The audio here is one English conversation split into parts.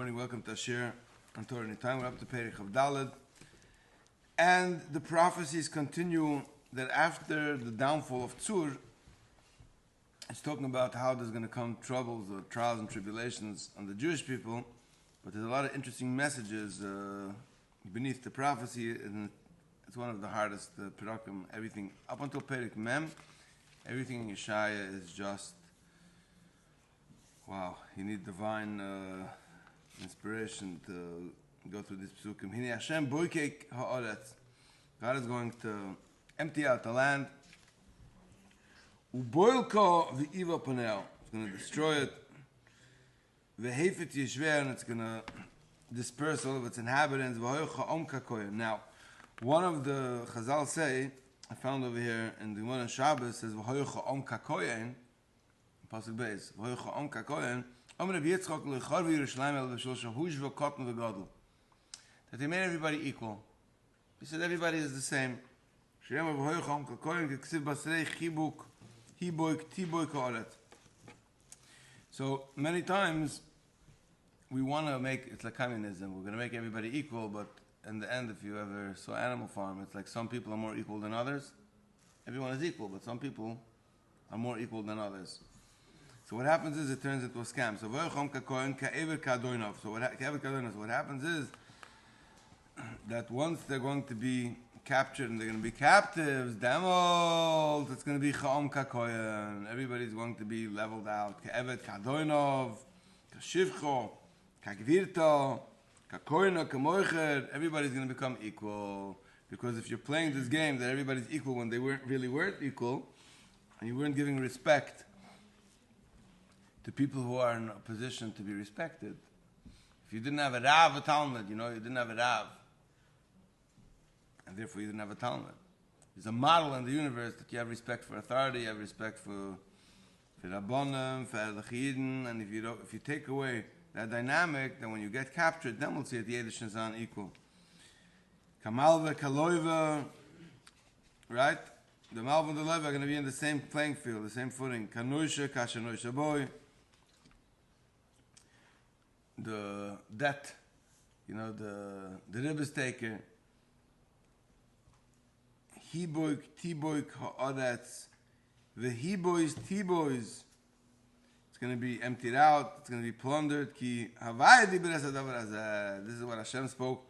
morning, welcome to Ashir on Torah Anytime. We're up to Perich of Daled. And the prophecies continue that after the downfall of Tzur, it's talking about how there's going to come troubles or trials and tribulations on the Jewish people. But there's a lot of interesting messages beneath the prophecy, and it's one of the hardest Perakim. Everything, up until Perich Mem, everything in Yeshayahu is just, wow, you need divine inspiration to go through this psukim. Hine Hashem boikek ha'aretz. God is going to empty out the land. Uboilko v'iva panel. It's going to destroy it. V'hefet yishver, and it's going to disperse all of its inhabitants. V'hoicha omka koyen. Now, one of the Chazal say, I found over here in the one on Shabbos, says v'hoicha omka koyen. Pasuk Beis. V'hoicha omka koyen. That they made everybody equal. He said everybody is the same. So many times we want to make, it's like communism, we're going to make everybody equal, but in the end, if you ever saw Animal Farm, it's like some people are more equal than others. Everyone is equal, but some people are more equal than others. So what happens is it turns into a scam. So what happens is that once they're going to be captured and they're going to be captives, demolt, it's going to be cha'om kakoyen. Everybody's going to be leveled out. Ka'eved kadoinov, kashivcho, kagvirto, kakoyno, kamoicher. Everybody's going to become equal. Because if you're playing this game that everybody's equal when they weren't equal, and you weren't giving respect to people who are in a position to be respected. If you didn't have a Rav, a Talmud, you didn't have a Rav. And therefore you didn't have a Talmud. There's a model in the universe that you have respect for authority, you have respect for Rabbonim, for Elachiden, and if you take away that dynamic, then when you get captured, then we'll see that the Yiddish is unequal. Kamalva, Kaloiva, right? The Malva and the Lev are going to be in the same playing field, the same footing. Kanusha, Kashanusha boy. The debt, the ribbis taker. Hiboik, Tiboik, ha'aretz. The Hibois, Tibois. It's going to be emptied out. It's going to be plundered. Ki havai diberes hadavar hazeh. This is what Hashem spoke.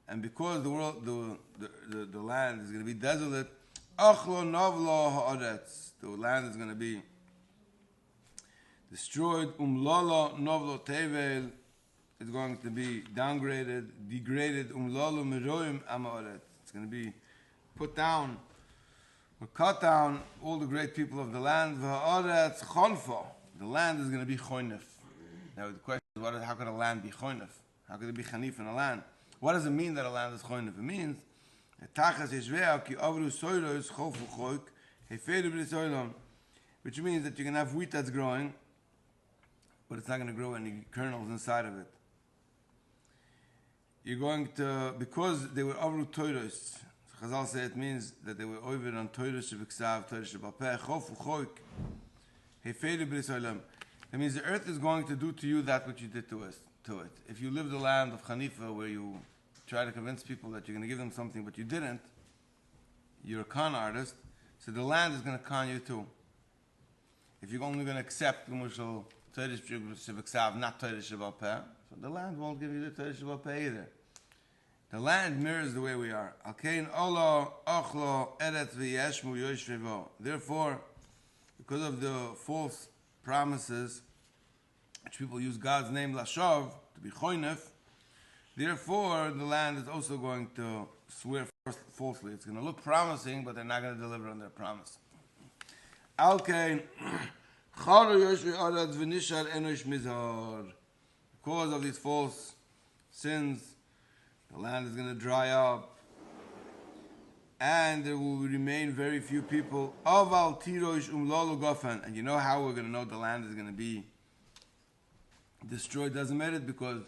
And because the world, the land is going to be desolate, achlo novlo ha'aretz. The land is going to be destroyed. Umlolo novlo tevel. It's going to be downgraded, degraded. Umlolo meroim amaoret. It's going to be put down or cut down all the great people of the land. V'ha'aretz chonfo. The land is going to be choynef. Now the question is, how could a land be choynef? How could it be chanif in a land? What does it mean that a land is choynef? It means which means that you can have wheat that's growing, but it's not going to grow any kernels inside of it. You're going to, because they were over Toiros, Chazal say it means that they were over on Toiros Shebiksav, Toiros Shebapeh, Chofu Choik, Hefedu B'Risoylem. That means the earth is going to do to you that which you did to it. If you live the land of Hanifa where you try to convince people that you're going to give them something but you didn't, you're a con artist, so the land is going to con you too. If you're only going to accept Gumushal Toiros Shebiksav, not Toiros Shebapeh, so the land won't give you the Toiros Shebapeh either. The land mirrors the way we are. Therefore, because of the false promises, which people use God's name Lashov to be choynef, therefore the land is also going to swear falsely. It's going to look promising, but they're not going to deliver on their promise. Because of these false sins, the land is going to dry up, and there will remain very few people. And you know how we're going to know the land is going to be destroyed? Doesn't matter, because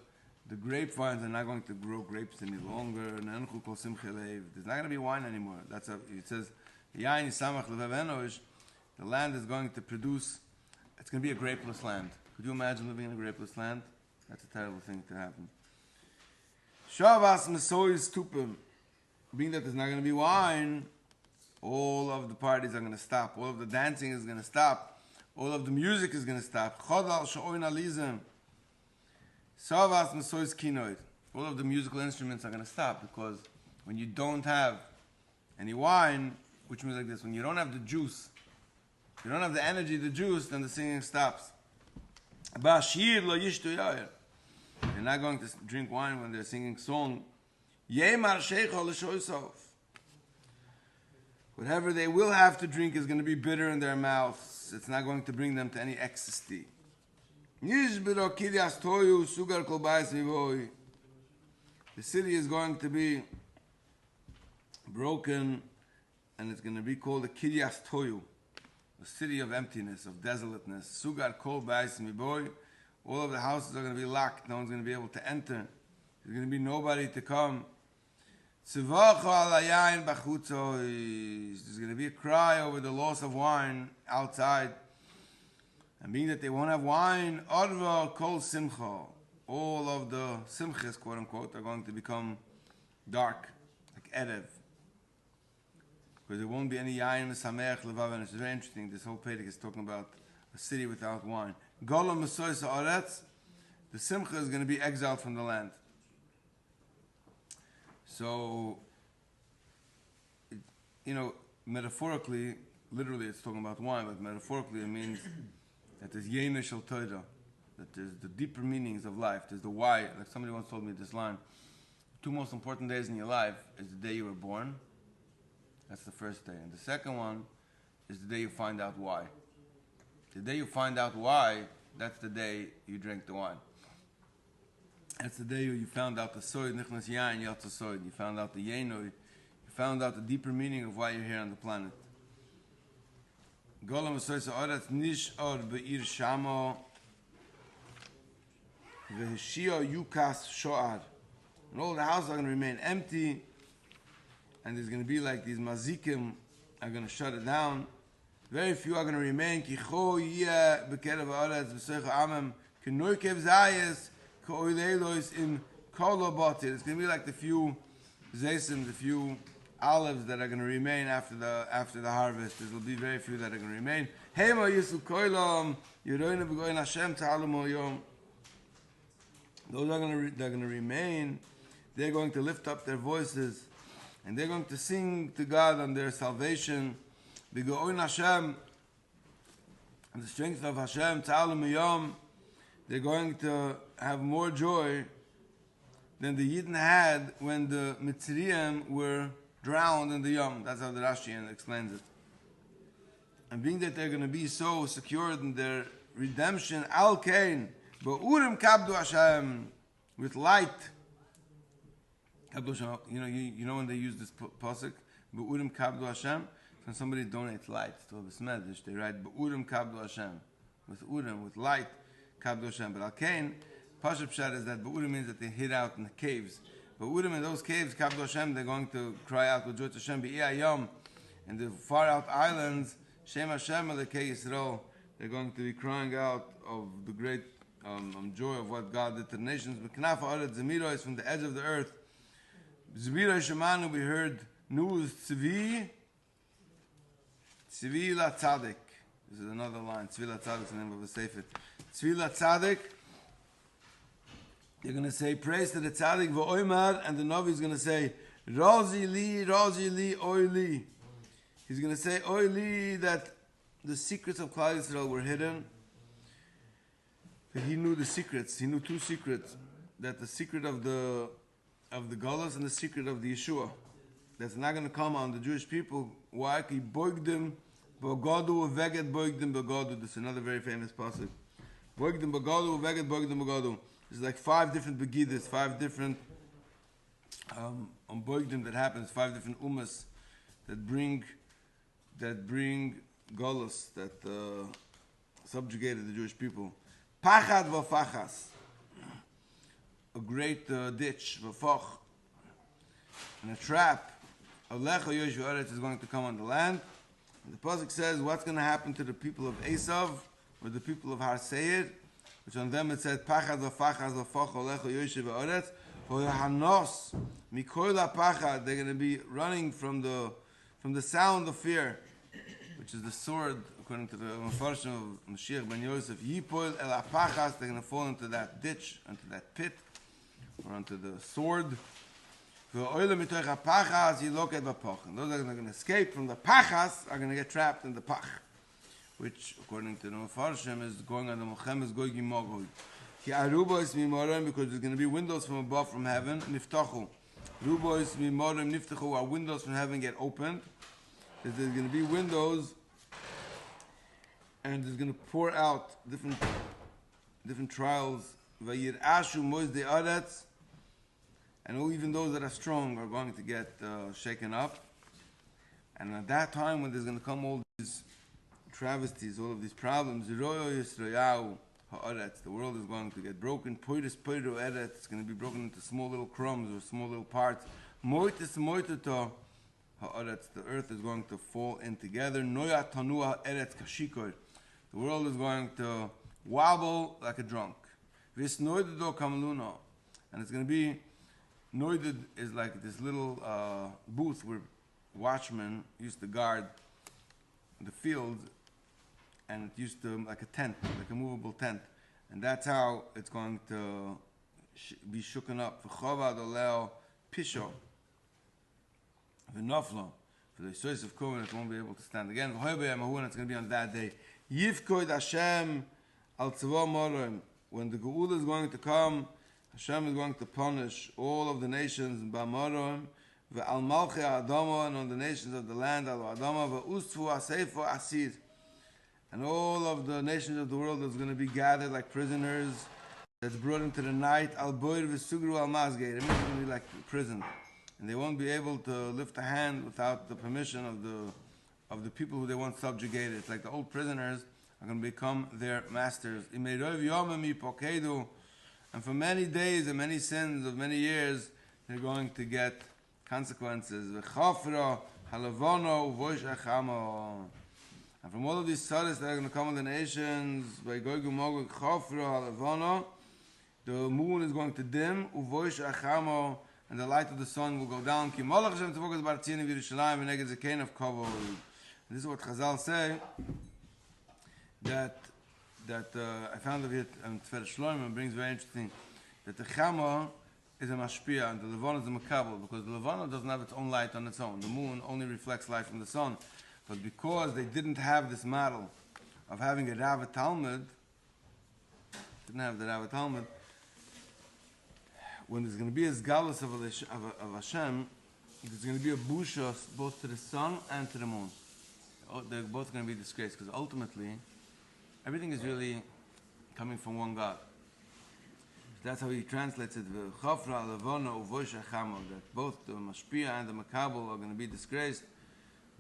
the grapevines are not going to grow grapes any longer. There's not going to be wine anymore. It says, the land is going to produce, it's going to be a grapeless land. Could you imagine living in a grapeless land? That's a terrible thing to happen. Shavas Mesois Tupim. Being that there's not going to be wine, all of the parties are going to stop. All of the dancing is going to stop. All of the music is going to stop. Chodal Sho'oin Alizim. Shavas Mesois Kinoid. All of the musical instruments are going to stop because when you don't have any wine, which means like this, when you don't have the juice, you don't have the energy, the juice, then the singing stops. Bashir lo yishtu yair. They're not going to drink wine when they're singing song. Yemar sheikho l'shoisov. Whatever they will have to drink is going to be bitter in their mouths. It's not going to bring them to any ecstasy. Yishbiro kiryas toyu sugar kol bayis mivoy. The city is going to be broken, and it's going to be called the Kiryas Toyu, the city of emptiness, of desolateness. Sugar kol bayis mivoy. All of the houses are going to be locked. No one's going to be able to enter. There's going to be nobody to come. There's going to be a cry over the loss of wine outside. And being that they won't have wine, Arva kol simcha. All of the simchas, quote unquote, are going to become dark, like Erev. Because there won't be any yain, mesamech, levav, and it's very interesting. This whole pedic is talking about a city without wine. Golam mesois haaretz, the simcha is going to be exiled from the land. So, metaphorically, literally it's talking about wine, but metaphorically it means that there's yena shel Torah, that there's the deeper meanings of life. There's the why. Like somebody once told me this line: the two most important days in your life is the day you were born. That's the first day. And the second one is the day you find out why. The day you find out why, that's the day you drink the wine. That's the day you found out the soid, nichnas yain, yatsa soid. You found out the yeno. You found out the deeper meaning of why you're here on the planet. Golam v'soisa oretz nish'or be'ir shamo v'heshio yukas sho'ar. And all the houses are going to remain empty, and there's going to be like these mazikim are going to shut it down. Very few are going to remain. Ki cho yeh b'kerev ha'oretz v'soicha amem k'noikev zayis k'oileilos im kolobotir. It's going to be like the few zaysim, the few olives that are going to remain after the harvest. There will be very few that are going to remain. Hema yisul koilom yeroinu b'goyin Hashem ta'alumo yom. Those are going to remain. They're going to lift up their voices, and they're going to sing to God on their salvation. B'goyin Hashem, and the strength of Hashem ta'alumo yom. They're going to have more joy than the Yidden had when the Mitzrayim were drowned in the Yom. That's how the Rashi explains it. And being that they're going to be so secured in their redemption, Al Kain, Ba'urim Kabdu Hashem, with light. You know when they use this pasuk, Ba'urim Kabdu Hashem, when somebody donates light to a Besmedish, they write Ba'urim Kabdu Hashem, with Urim, with light, Kabdu Hashem. But Al Kain, Pashup Pshat is that Ba'urim means that they hid out in the caves. But Urim in those caves, Kabdu Hashem, they're going to cry out with joy to Hashem, Be'iyah Yom, in the far out islands, Shem Hashem Elokei Yisrael, they're going to be crying out of the great joy of what God did to the nations. B'knaf ha'aretz Zemiro is from the edge of the earth. Zemiro Shemanu, we heard news, Tzvi La Tzadik. This is another line, Tzvi La Tzadik is the name of the Sefer. Tzvi La Tzadik, you're going to say, praise to the tzaddik v'oimar, and the Navi is going to say, Razi li, oi li. He's going to say, oi li, that the secrets of Klal Yisrael were hidden. That he knew the secrets. He knew two secrets. That the secret of the Galus and the secret of the Yeshua. That's not going to come on the Jewish people. Why? He boigdim b'godu v'veget boigdim b'godu. This is another very famous passage. Boigdim b'godu v'veget boigdim b'godu. There's like 5 different begidas, 5 different boigdim that happens, 5 different ummas that bring galus, that subjugated the Jewish people. Pachad v'fachas, a great ditch, v'fach, and a trap. Alecha yosh v'aretz is going to come on the land. And the pasuk says, what's going to happen to the people of Esav or the people of Har Seir? which on them it said, Pachad v'fachad v'fach olecho yoshe v'oretz, v'yohanos mikol ha'pachad, they're going to be running from the sound of fear, which is the sword, according to the Mefarshim of Mashiach ben Yosef, Yipol el ha'pachas, they're going to fall into that ditch, into that pit, or onto the sword. V'oile mitoich ha'pachas yiloked b'pach. Those that are going to escape from the pachas are going to get trapped in the pach, which, according to the Mefarshim, is going on the Mochemes Goygi Mogoi. Ki arubois mimorim, because there's going to be windows from above from heaven, niftachu. Rubois mimorim niftachu, our windows from heaven get opened. There's going to be windows, and there's going to pour out different trials. Vayirashu mois de aretz, and even those that are strong are going to get shaken up. And at that time, when there's going to come all these travesties, all of these problems, Yeshayahu, the world is going to get broken. It's going to be broken into small little crumbs or small little parts. The earth is going to fall in together. The world is going to wobble like a drunk. And it's going to be, noided is like this little booth where watchmen used to guard the field, and it used to, like a tent, like a movable tent. And that's how it's going to be shooken up. V'chovad oleo pisho v'noflo. For the source of Kohen, it won't be able to stand again. And it's going to be on that day. Yifkoid Hashem al tzavo morim. When the Geula is going to come, Hashem is going to punish all of the nations in Ba'morim, ve'al malchei Adama, and on the nations of the land, al Adama, ve'ustfu aseifu asir. And all of the nations of the world is going to be gathered like prisoners that's brought into the night, al boir v'sugru al mazgei. It means they're going to be like prison. And they won't be able to lift a hand without the permission of the people who they once subjugated. It's like the old prisoners are going to become their masters. And for many days and many sins of many years, they're going to get consequences. And from all of these sadis that are going to come on the nations, by Gog and Magog, the moon is going to dim, and the light of the sun will go down. And this is what Chazal say, that I found of it, and Tfer Shloim brings very interesting, that the Chama is a mashpia and the Levana is a makabel, because the Levana doesn't have its own light on its own. The moon only reflects light from the sun. But because they didn't have this model of having a Rav Talmud, when there's going to be a Zgalus of Hashem, there's going to be a busha both to the sun and to the moon. They're both going to be disgraced, because ultimately, everything is really coming from one God. That's how he translates it, that both the Mashpia and the Makabel are going to be disgraced,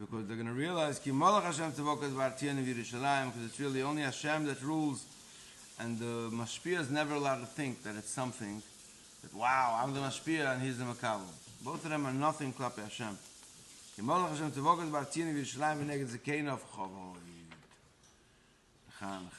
because they're going to realize because it's really only Hashem that rules, and the Mashpia is never allowed to think that it's something, that wow, I'm the Mashpia and he's the Makabel. Both of them are nothing klape Hashem. Chan.